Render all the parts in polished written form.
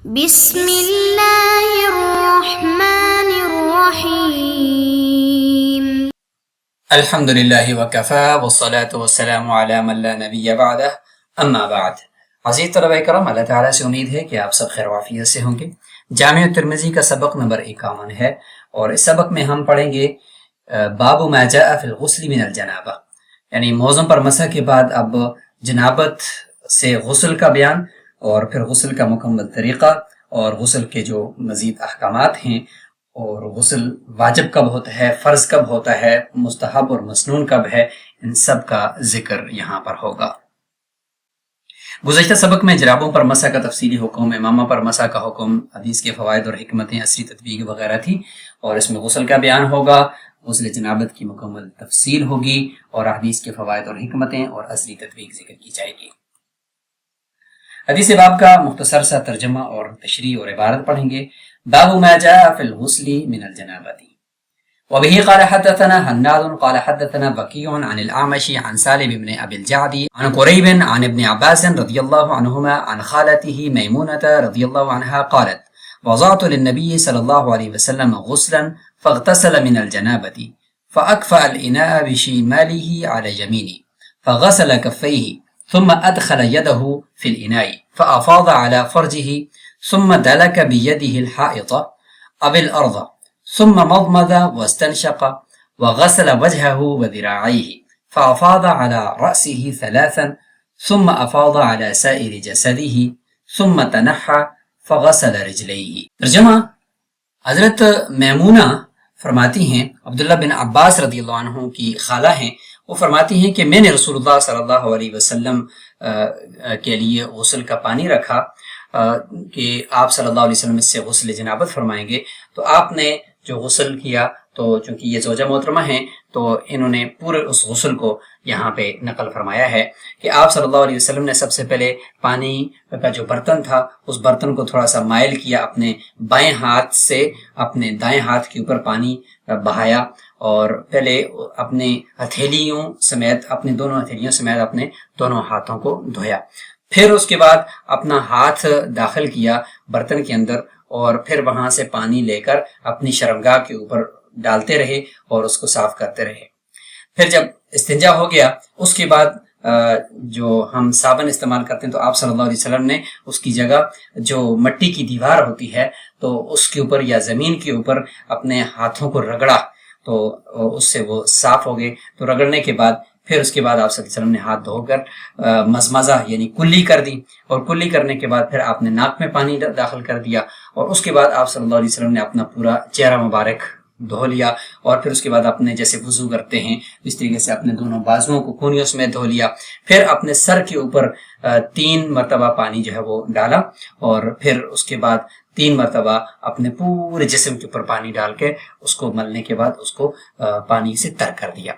بسم اللہ الرحمن الرحیم الحمدللہ وکفا والصلاة والسلام علی من لا نبی بعدہ اما بعد۔ عزیز طلبہ کرام، اللہ تعالیٰ سے امید ہے کہ آپ سب خیر و عافیت سے ہوں گے۔ جامع ترمذی کا سبق نمبر 51 ہے، اور اس سبق میں ہم پڑھیں گے باب ما جاء فی الغسل من الجنابہ، یعنی موضوع پر مسح کے بعد اب جنابت سے غسل کا بیان، اور پھر غسل کا مکمل طریقہ، اور غسل کے جو مزید احکامات ہیں، اور غسل واجب کب ہوتا ہے، فرض کب ہوتا ہے، مستحب اور مسنون کب ہے، ان سب کا ذکر یہاں پر ہوگا۔ گزشتہ سبق میں جرابوں پر مسح کا تفصیلی حکم، امامہ پر مسح کا حکم، حدیث کے فوائد اور حکمتیں، عصری تطبیق وغیرہ تھی، اور اس میں غسل کا بیان ہوگا، غسل جنابت کی مکمل تفصیل ہوگی، اور حدیث کے فوائد اور حکمتیں اور عصری تطبیق ذکر کی جائے گی۔ حدیث باب کا مختصر سا ترجمہ اور تشریح اور عبارت پڑھیں گے۔ باب ما جاء فی الغسل من الجنابۃ، وبه قال حدثنا حناد قال حدثنا بكيع عن الأعمش عن سالم بن أبي الجعد عن قريب عن ابن عباس رضي الله عنهما عن خالته ميمونة رضي الله عنها قالت: وضعت للنبي صلى الله عليه وسلم غسلا فاغتسل من الجنابة فأكفأ الإناء بشماله على يمينه فغسل كفيه ثم أدخل يده في الإناء فأفاض على فرجه ثم دلك بيده الحائط أو الأرض ثم مضمض واستنشق وغسل وجهه وذراعيه فأفاض على رأسه ثلاثا ثم أفاض على سائر جسده ثم تنحى فغسل رجليه۔ ترجمہ: حضرت میمونہ فرماتی ہیں، عبداللہ بن عباس رضی اللہ عنہ کی خالہ ہیں، وہ فرماتی ہیں کہ میں نے رسول اللہ صلی اللہ علیہ وسلم کے لیے غسل کا پانی رکھا کہ آپ صلی اللہ علیہ وسلم اس سے غسل جنابت فرمائیں گے، تو آپ نے جو غسل کیا، تو چونکہ یہ زوجہ محترمہ ہیں تو انہوں نے پورے اس غسل کو یہاں پہ نقل فرمایا ہے کہ آپ صلی اللہ علیہ وسلم نے سب سے پہلے پانی کا جو برتن تھا اس برتن کو تھوڑا سا مائل کیا، اپنے بائیں ہاتھ سے اپنے دائیں ہاتھ کے اوپر پانی بہایا، اور پہلے اپنے ہتھیلیوں سمیت، اپنے دونوں ہتھیلیوں سمیت اپنے دونوں ہاتھوں کو دھویا، پھر اس کے بعد اپنا ہاتھ داخل کیا برتن کے اندر، اور پھر وہاں سے پانی لے کر اپنی شرمگاہ کے اوپر ڈالتے رہے اور اس کو صاف کرتے رہے۔ پھر جب استنجا ہو گیا، اس کے بعد جو ہم صابن استعمال کرتے ہیں تو آپ صلی اللہ علیہ وسلم نے اس کی جگہ جو مٹی کی دیوار ہوتی ہے تو اس کے اوپر یا زمین کے اوپر اپنے ہاتھوں کو رگڑا، تو اس سے وہ صاف ہو گئے۔ تو رگڑنے کے بعد پھر اس کے بعد آپ صلی اللہ علیہ وسلم نے ہاتھ دھو کر مزمزہ یعنی کلی کر دی، اور کلی کرنے کے بعد پھر آپ نے ناک میں پانی داخل کر دیا، اور اس کے بعد آپ صلی اللہ علیہ وسلم نے اپنا پورا چہرہ مبارک دھو لیا، اور پھر اس کے بعد اپنے جیسے وضو کرتے ہیں اس طریقے سے اپنے دونوں بازوؤں کو کونیوں میں دھو لیا، پھر اپنے سر کے اوپر 3 مرتبہ پانی جو ہے وہ ڈالا، اور پھر اس کے بعد 3 مرتبہ اپنے پورے جسم کے اوپر پانی ڈال کے اس کو ملنے کے بعد اس کو پانی سے تر کر دیا۔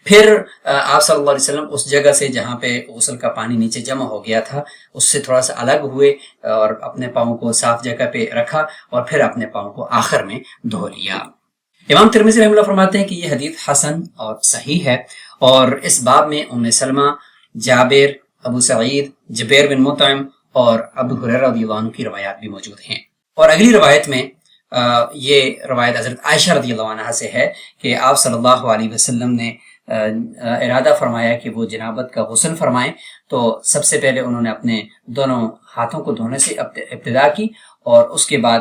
پھر آپ صلی اللہ علیہ وسلم اس جگہ سے جہاں پہ غسل کا پانی نیچے جمع ہو گیا تھا اس سے تھوڑا سا الگ ہوئے، اور اپنے پاؤں کو صاف جگہ پہ رکھا، اور پھر اپنے پاؤں کو آخر میں دھو لیا۔ امام ترمذی رحمہ اللہ فرماتے ہیں کہ یہ حدیث حسن اور صحیح ہے، اور اس باب میں ام سلمہ، جابر، ابو سعید، جبیر بن مطعم اور ابو ہریرہ رضی اللہ عنہ کی روایات بھی موجود ہیں۔ اور اگلی روایت میں یہ روایت حضرت عائشہ رضی اللہ عنہا سے ہے کہ آپ صلی اللہ علیہ وسلم نے ارادہ فرمایا کہ وہ جنابت کا غسل فرمائیں، تو سب سے پہلے انہوں نے اپنے دونوں ہاتھوں کو دھونے سے ابتدا کی، اور اس کے بعد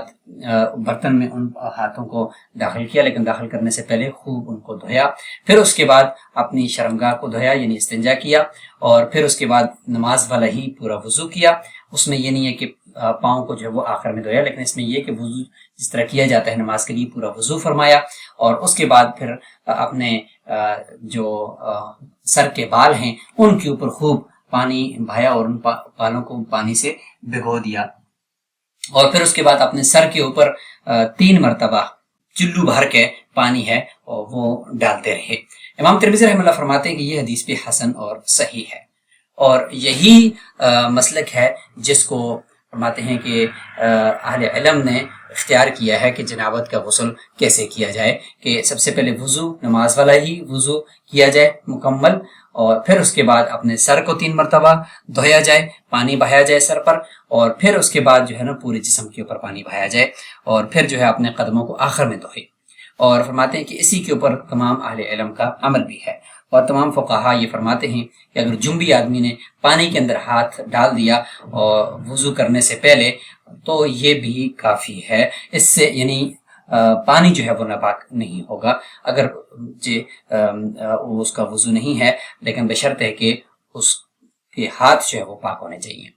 برتن میں ان ہاتھوں کو داخل کیا، لیکن داخل کرنے سے پہلے خوب ان کو دھویا، پھر اس کے بعد اپنی شرمگاہ کو دھویا یعنی استنجا کیا، اور پھر اس کے بعد نماز والا ہی پورا وضو کیا۔ اس میں یہ نہیں ہے کہ پاؤں کو جو ہے وہ آخر میں دھویا، لیکن اس میں یہ کہ وضو جس طرح کیا جاتا ہے نماز کے لیے پورا وضو فرمایا، اور اس کے بعد پھر اپنے جو سر کے بال ہیں ان کے اوپر خوب پانی بہایا، اور ان بالوں کو پانی سے بھگو دیا، اور پھر اس کے بعد اپنے سر کے اوپر 3 مرتبہ چلو بھر کے پانی ہے اور وہ ڈالتے رہے۔ امام ترمذی رحمہ اللہ فرماتے ہیں کہ یہ حدیث بھی حسن اور صحیح ہے، اور یہی مسلک ہے جس کو فرماتے ہیں کہ اہل علم نے اختیار کیا ہے کہ جنابت کا غسل کیسے کیا جائے، کہ سب سے پہلے وضو، نماز والا ہی وضو کیا جائے مکمل، اور پھر اس کے بعد اپنے سر کو 3 مرتبہ دھویا جائے، پانی بہایا جائے سر پر، اور پھر اس کے بعد جو ہے نا پورے جسم کے اوپر پانی بہایا جائے، اور پھر جو ہے اپنے قدموں کو آخر میں دھوئے۔ اور فرماتے ہیں کہ اسی کے اوپر تمام اہل علم کا عمل بھی ہے، اور تمام فقہا یہ فرماتے ہیں کہ اگر جنبی آدمی نے پانی کے اندر ہاتھ ڈال دیا اور وضو کرنے سے پہلے تو یہ بھی کافی ہے، اس سے یعنی پانی جو ہے وہ ناپاک نہیں ہوگا اگر اس کا وضو نہیں ہے، لیکن بشرط ہے کہ اس کے ہاتھ جو ہے وہ پاک ہونے چاہیے۔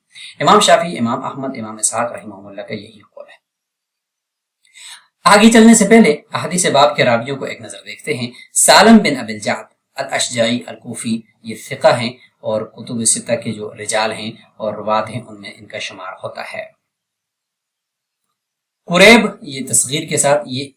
امام شافعی، امام احمد، امام اسحاق رحمہ اللہ کا یہی قول ہے۔ آگے چلنے سے پہلے احادیث باب کے راویوں کو ایک نظر دیکھتے ہیں۔ سالم بن ابی الجعد الاشجعی الکوفی یہ ثقہ ہیں، اور کتب ستہ کے جو رجال ہیں اور روات ہیں ان میں ان کا شمار ہوتا ہے۔ قریب، یہ تصغیر کے ساتھ، یہ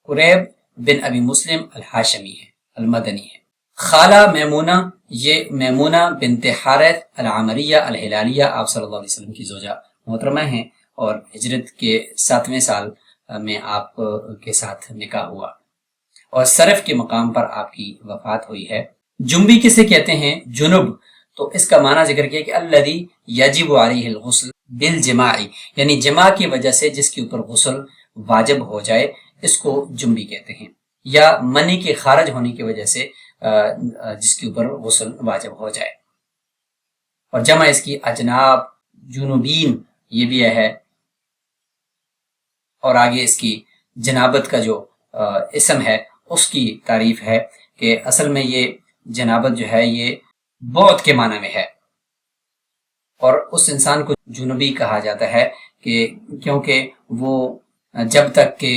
قریب بن ابی مسلم الحاشمی ہے، المدنی ہے۔ خالہ میمونہ، یہ میمونہ بنت حارث العمریہ الہلالیہ، آپ صلی اللہ علیہ وسلم کی زوجہ محترمہ ہیں، اور ہجرت کے 7ویں سال میں آپ کے ساتھ نکاح ہوا، اور صرف کے مقام پر آپ کی وفات ہوئی ہے۔ جنبی کسے کہتے ہیں؟ جنب، تو اس کا معنی ذکر کیا کہ الذی یجب علیہ الغسل بالجماع، یعنی جماع کی وجہ سے جس کے اوپر غسل واجب ہو جائے، اس کو جنبی کہتے ہیں، یا منی کے خارج ہونے کی وجہ سے جس کے اوپر غسل واجب ہو جائے، اور جمع اس کی اجناب، جنوبین یہ بھی ہے، اور آگے اس کی جنابت کا جو اسم ہے اس کی تعریف ہے کہ اصل میں یہ جنابت جو ہے یہ بعد کے معنی میں ہے، اور اس انسان کو جنوبی کہا جاتا ہے کہ کیونکہ وہ جب تک کہ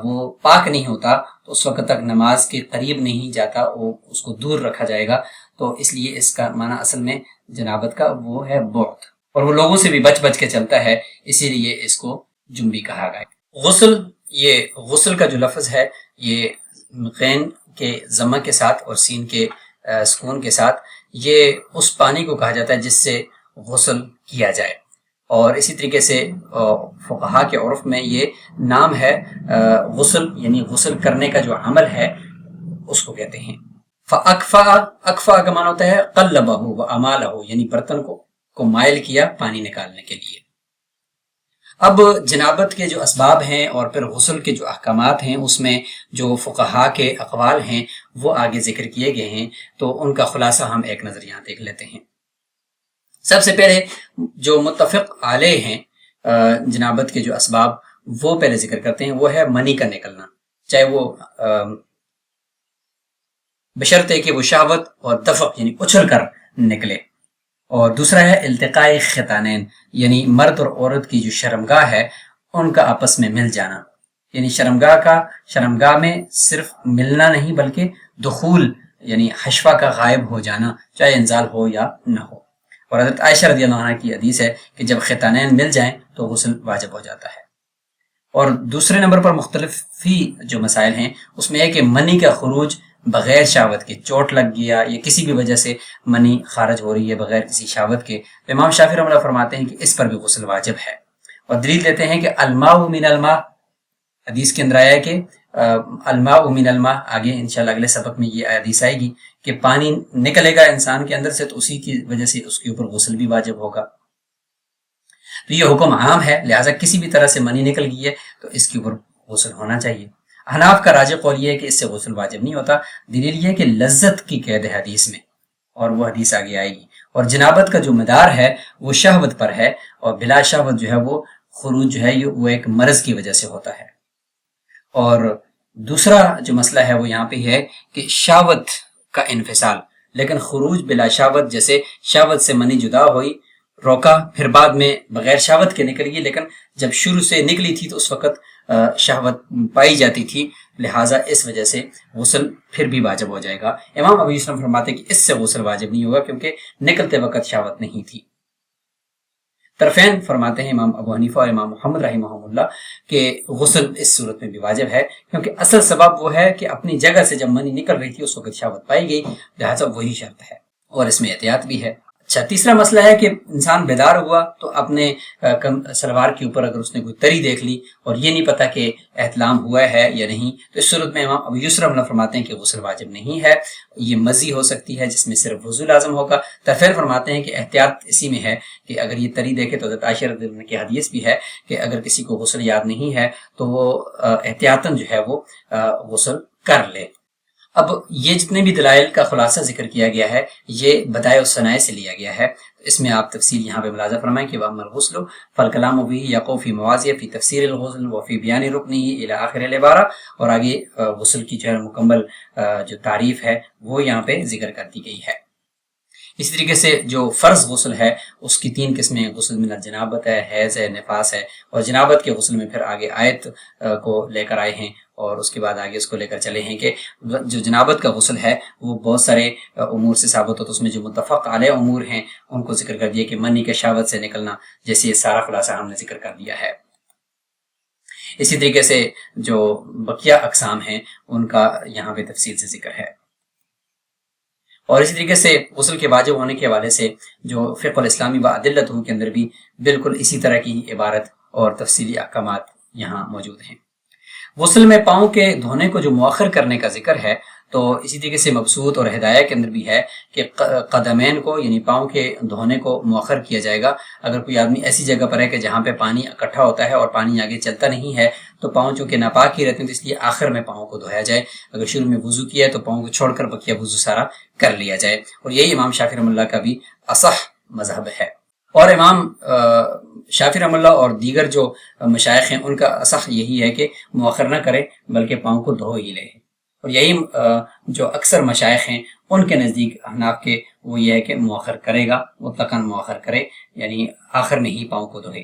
وہ پاک نہیں ہوتا تو اس وقت تک نماز کے قریب نہیں جاتا، وہ اس کو دور رکھا جائے گا، تو اس لیے اس کا معنی اصل میں جنابت کا وہ ہے بعد، اور وہ لوگوں سے بھی بچ بچ کے چلتا ہے، اسی لیے اس کو جنبی کہا گیا۔ غسل، یہ غسل کا جو لفظ ہے یہ غین کے ضمہ کے ساتھ اور سین کے سکون کے ساتھ، یہ اس پانی کو کہا جاتا ہے جس سے غسل کیا جائے، اور اسی طریقے سے فقہا کے عرف میں یہ نام ہے غسل، یعنی غسل کرنے کا جو عمل ہے اس کو کہتے ہیں۔ فاکفا، اکفا کا معنی ہوتا ہے قلبہ و امالہ، یعنی برتن کو مائل کیا پانی نکالنے کے لیے۔ اب جنابت کے جو اسباب ہیں اور پھر غسل کے جو احکامات ہیں اس میں جو فقہا کے اقوال ہیں وہ آگے ذکر کیے گئے ہیں، تو ان کا خلاصہ ہم ایک نظر یہاں دیکھ لیتے ہیں۔ سب سے پہلے جو متفق علیہ ہیں جنابت کے جو اسباب وہ پہلے ذکر کرتے ہیں، وہ ہے منی کا نکلنا، چاہے وہ بشرطے کہ وہ شہوت اور دفق یعنی اچھل کر نکلے، اور دوسرا ہے التقاء ختانین، یعنی مرد اور عورت کی جو شرمگاہ ہے ان کا آپس میں مل جانا، یعنی شرمگاہ میں صرف ملنا نہیں بلکہ دخول یعنی حشفہ کا غائب ہو جانا، چاہے انزال ہو یا نہ ہو۔ اور حضرت عائشہ رضی اللہ عنہ کی حدیث ہے کہ جب ختانین مل جائیں تو غسل واجب ہو جاتا ہے۔ اور دوسرے نمبر پر مختلف جو مسائل ہیں اس میں ہے کہ منی کا خروج بغیر شہوت کے، چوٹ لگ گیا یا کسی بھی وجہ سے منی خارج ہو رہی ہے بغیر کسی شہوت کے، تو امام شافعی رحمہ اللہ فرماتے ہیں کہ اس پر بھی غسل واجب ہے، اور دلیل دیتے ہیں کہ الماء من الماء، حدیث کے اندر آیا ہے کہ الماء من الماء، آگے انشاءاللہ اگلے سبق میں یہ حدیث آئے گی کہ پانی نکلے گا انسان کے اندر سے تو اسی کی وجہ سے اس کے اوپر غسل بھی واجب ہوگا، تو یہ حکم عام ہے، لہٰذا کسی بھی طرح سے منی نکل گئی ہے تو اس کے اوپر غسل ہونا چاہیے۔ حناف کا راجح قول یہ ہے کہ اس سے غسل واجب نہیں ہوتا، دلیل یہ ہے کہ لذت کی قید ہے حدیث میں، اور وہ حدیث آگے آئے گی، اور جنابت کا جو مدار ہے وہ شہوت پر ہے، اور بلا شہوت جو ہے وہ خروج جو ہے وہ ایک مرض کی وجہ سے ہوتا ہے۔ اور دوسرا جو مسئلہ ہے وہ یہاں پہ ہے کہ شہوت کا انفصال، لیکن خروج بلا شہوت، جیسے شہوت سے منی جدا ہوئی، روکا، پھر بعد میں بغیر شہوت کے نکل گئی، لیکن جب شروع سے نکلی تھی تو اس وقت شہوت پائی جاتی تھی، لہٰذا اس وجہ سے غسل پھر بھی واجب ہو جائے گا۔ امام ابو یوسف فرماتے کہ اس سے غسل واجب نہیں ہوگا کیونکہ نکلتے وقت شہوت نہیں تھی۔ طرفین فرماتے ہیں امام ابو حنیفہ اور امام محمد رحمہ اللہ کہ غسل اس صورت میں بھی واجب ہے، کیونکہ اصل سبب وہ ہے کہ اپنی جگہ سے جب منی نکل رہی تھی اس وقت شہوت پائی گئی، لہٰذا وہی شرط ہے، اور اس میں احتیاط بھی ہے۔ اچھا، تیسرا مسئلہ ہے کہ انسان بیدار ہوا تو اپنے سلوار کے اوپر اگر اس نے کوئی تری دیکھ لی اور یہ نہیں پتا کہ احتلام ہوا ہے یا نہیں، تو اس صورت میں امام ابو یسر رحمہ اللہ فرماتے ہیں کہ غسل واجب نہیں ہے، یہ مزی ہو سکتی ہے جس میں صرف وضو لازم ہوگا۔ تفسیر فرماتے ہیں کہ احتیاط اسی میں ہے کہ اگر یہ تری دیکھے تو حضرت عائشہ رضی اللہ عنہا کی حدیث بھی ہے کہ اگر کسی کو غسل یاد نہیں ہے تو وہ احتیاطاً جو ہے وہ غسل کر لے۔ اب یہ جتنے بھی دلائل کا خلاصہ ذکر کیا گیا ہے یہ بدائع الصنائع سے لیا گیا ہے، اس میں آپ تفصیل یہاں پہ ملاحظہ فرمائیں کہ وَأَمَّا الْغُسْلُ فَالْكَلَامُ بِهِ يَقَعُ فِي مَوَاضِعَ فِي تَفْسِيرِ الْغُسْلِ وَفِي بِيَانِ رُكْنِهِ إِلَى آخِرِ الْعِبَارَہ، اور آگے غسل کی جو ہے مکمل جو تعریف ہے وہ یہاں پہ ذکر کر دی گئی ہے۔ اسی طریقے سے جو فرض غسل ہے اس کی 3 قسمیں، غسل من الجنابت ہے، حیض ہے، نفاس ہے، اور جنابت کے غسل میں پھر آگے آیت کو لے کر آئے ہیں اور اس کے بعد آگے اس کو لے کر چلے ہیں کہ جو جنابت کا غسل ہے وہ بہت سارے امور سے ثابت ہوتا ہے، اس میں جو متفق علیہ امور ہیں ان کو ذکر کر دیا کہ منی کے شہوت سے نکلنا، جیسے یہ سارا خلاصہ ہم نے ذکر کر دیا ہے۔ اسی طریقے سے جو بقیہ اقسام ہیں ان کا یہاں پہ تفصیل سے ذکر ہے، اور اسی طریقے سے غسل کے واجب ہونے کے حوالے سے جو فقہ الاسلامی و ادلتہ کے اندر بھی بالکل اسی طرح کی عبارت اور تفصیلی احکامات یہاں موجود ہیں۔ غسل میں پاؤں کے دھونے کو جو مؤخر کرنے کا ذکر ہے تو اسی طریقے سے مبسوط اور ہدایہ کے اندر بھی ہے کہ قدمین کو یعنی پاؤں کے دھونے کو مؤخر کیا جائے گا۔ اگر کوئی آدمی ایسی جگہ پر ہے کہ جہاں پہ پانی اکٹھا ہوتا ہے اور پانی آگے چلتا نہیں ہے تو پاؤں چونکہ ناپاک ہی رہتے ہیں تو اس لیے آخر میں پاؤں کو دھویا جائے، اگر شروع میں وضو کیا ہے تو پاؤں کو چھوڑ کر بقیہ وضو سارا کر لیا جائے، اور یہی امام شافعی رحمہ اللہ کا بھی اصح مذہب ہے۔ اور امام شافعی رحمہ اللہ اور دیگر جو مشائخ ہیں ان کا اصح یہی ہے کہ مؤخر نہ کرے بلکہ پاؤں کو دھو ہی لے، اور یہی جو اکثر مشائخ ہیں ان کے نزدیک احناف کے وہ یہ ہے کہ مؤخر کرے گا، مطلقاً مؤخر کرے یعنی آخر میں ہی پاؤں کو دھوئے۔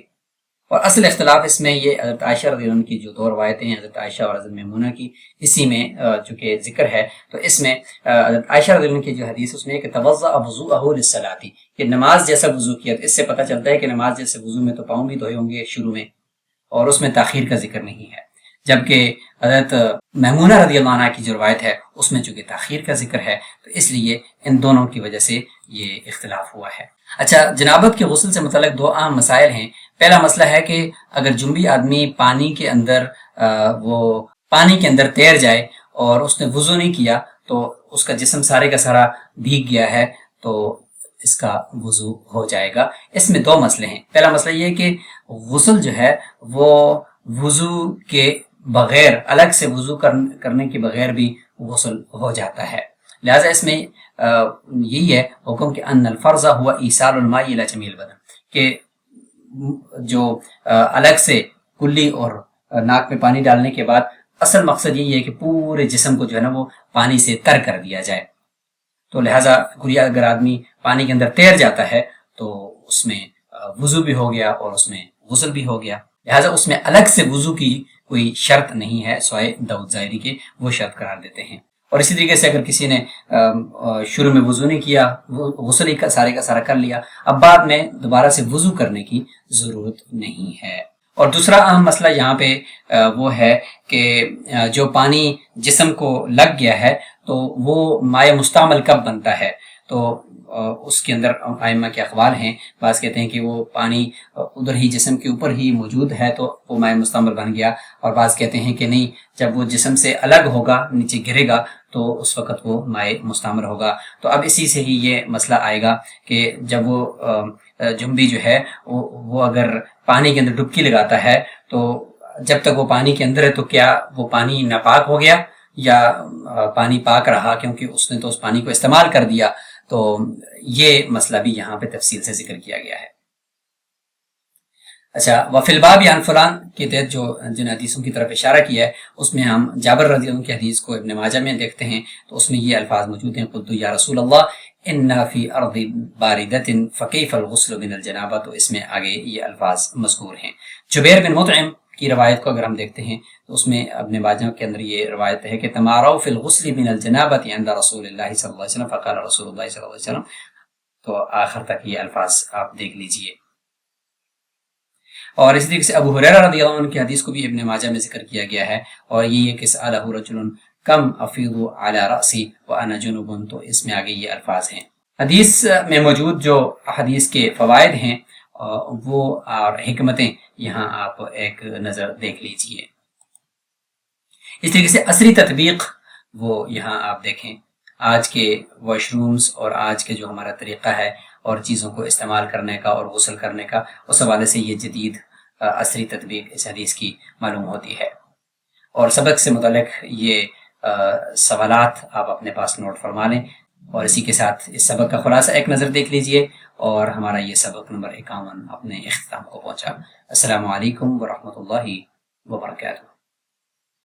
اور اصل اختلاف اس میں یہ حضرت عائشہ رضی اللہ عنہ کی جو 2 روایتیں ہیں، حضرت عائشہ اور حضرت میمونہ کی، اسی میں چونکہ ذکر ہے تو اس میں حضرت عائشہ رضی اللہ عنہ کی جو حدیث اس میں کہ توضأ وضوءہ للصلاۃ، کہ نماز جیسا وضو کیا، تو اس سے پتہ چلتا ہے کہ نماز جیسے وضو میں تو پاؤں بھی دھوئے ہوں گے شروع میں، اور اس میں تاخیر کا ذکر نہیں ہے، جبکہ حضرت میمونہ رضی اللہ عنہ کی جو روایت ہے اس میں چونکہ تاخیر کا ذکر ہے تو اس لیے ان دونوں کی وجہ سے یہ اختلاف ہوا ہے۔ اچھا، جنابت کے غسل سے متعلق 2 اہم مسائل ہیں۔ پہلا مسئلہ ہے کہ اگر جنبی آدمی پانی کے اندر تیر جائے اور اس نے وضو نہیں کیا تو اس کا جسم سارے کا سارا بھیگ گیا ہے تو اس کا وضو ہو جائے گا۔ اس میں 2 مسئلے ہیں۔ پہلا مسئلہ یہ ہے کہ غسل جو ہے وہ وضو کے بغیر، الگ سے وضو کرنے کے بغیر بھی غسل ہو جاتا ہے، لہذا اس میں یہی ہے حکم کہ ان الفرض ہوا ایصال الماء الی جمیع البدن، کہ جو الگ سے کلی اور ناک میں پانی ڈالنے کے بعد اصل مقصد یہی ہے کہ پورے جسم کو جو ہے نا وہ پانی سے تر کر دیا جائے، تو لہٰذا گویا اگر آدمی پانی کے اندر تیر جاتا ہے تو اس میں وضو بھی ہو گیا اور اس میں غسل بھی ہو گیا، لہٰذا اس میں الگ سے وضو کی کوئی شرط نہیں ہے سوائے داؤد ظاہری کے، وہ شرط قرار دیتے ہیں۔ اور اسی طریقے سے اگر کسی نے شروع میں وضو نہیں کیا، غسل ہی کا سارا کر لیا، اب بعد میں دوبارہ سے وضو کرنے کی ضرورت نہیں ہے۔ اور دوسرا اہم مسئلہ یہاں پہ وہ ہے کہ جو پانی جسم کو لگ گیا ہے تو وہ مائع مستعمل کب بنتا ہے، تو اس کے اندر ائمہ کے اقوال ہیں، بعض کہتے ہیں کہ وہ پانی ادھر ہی جسم کے اوپر ہی موجود ہے تو وہ مائع مستعمل بن گیا، اور بعض کہتے ہیں کہ نہیں، جب وہ جسم سے الگ ہوگا، نیچے گرے گا تو اس وقت وہ مائع مستعمل ہوگا۔ تو اب اسی سے ہی یہ مسئلہ آئے گا کہ جب وہ جنبی جو ہے وہ اگر پانی کے اندر ڈبکی لگاتا ہے تو جب تک وہ پانی کے اندر ہے تو کیا وہ پانی ناپاک ہو گیا یا پانی پاک رہا، کیونکہ اس نے تو اس پانی کو استعمال کر دیا، تو یہ مسئلہ بھی یہاں پہ تفصیل سے ذکر کیا گیا ہے۔ اچھا، وفی الباب عن فلان کے تحت جو جن حدیثوں کی طرف اشارہ کیا ہے اس میں ہم جابر رضی اللہ عنہ کی حدیث کو ابن ماجہ میں دیکھتے ہیں تو اس میں یہ الفاظ موجود ہیں، قلت یا رسول اللہ ان فی ارض باردۃ فکیف الغسل من الجنابہ، تو اس میں آگے یہ الفاظ مذکور ہیں۔ جبیر بن مطعم کی روایت کو اگر ہم دیکھتے ہیں تو اس میں ابن ماجہ کے اندر یہ روایت ہے کہ تماروا فی الغسل من الجنابۃ عند رسول اللہ صلی اللہ علیہ وسلم فقال رسول اللہ صلی اللہ علیہ وسلم، تو آخر تک یہ الفاظ آپ دیکھ لیجئے۔ اور اسی طریقے سے ابو ہریرہ رضی اللہ عنہ کی حدیث کو بھی ابن ماجہ میں ذکر کیا گیا ہے، اور یہ کہ سألہ رجل کم افیض علی رأسی وانا جنب، تو اس میں آگے یہ الفاظ ہیں۔ حدیث میں موجود جو حدیث کے فوائد ہیں وہ اور حکمتیں یہاں آپ ایک نظر دیکھ لیجئے۔ اس طریقے سے عصری تطبیق وہ یہاں آپ دیکھیں، آج کے واش رومز اور آج کے جو ہمارا طریقہ ہے اور چیزوں کو استعمال کرنے کا اور غسل کرنے کا، اس حوالے سے یہ جدید عصری تطبیق اس حدیث کی معلوم ہوتی ہے۔ اور سبق سے متعلق یہ سوالات آپ اپنے پاس نوٹ فرما لیں، اور اسی کے ساتھ اس سبق کا خلاصہ ایک نظر دیکھ لیجئے، اور ہمارا یہ سبق نمبر 51 اپنے اختتام کو پہنچا۔ السلام علیکم ورحمۃ اللہ وبرکاتہ۔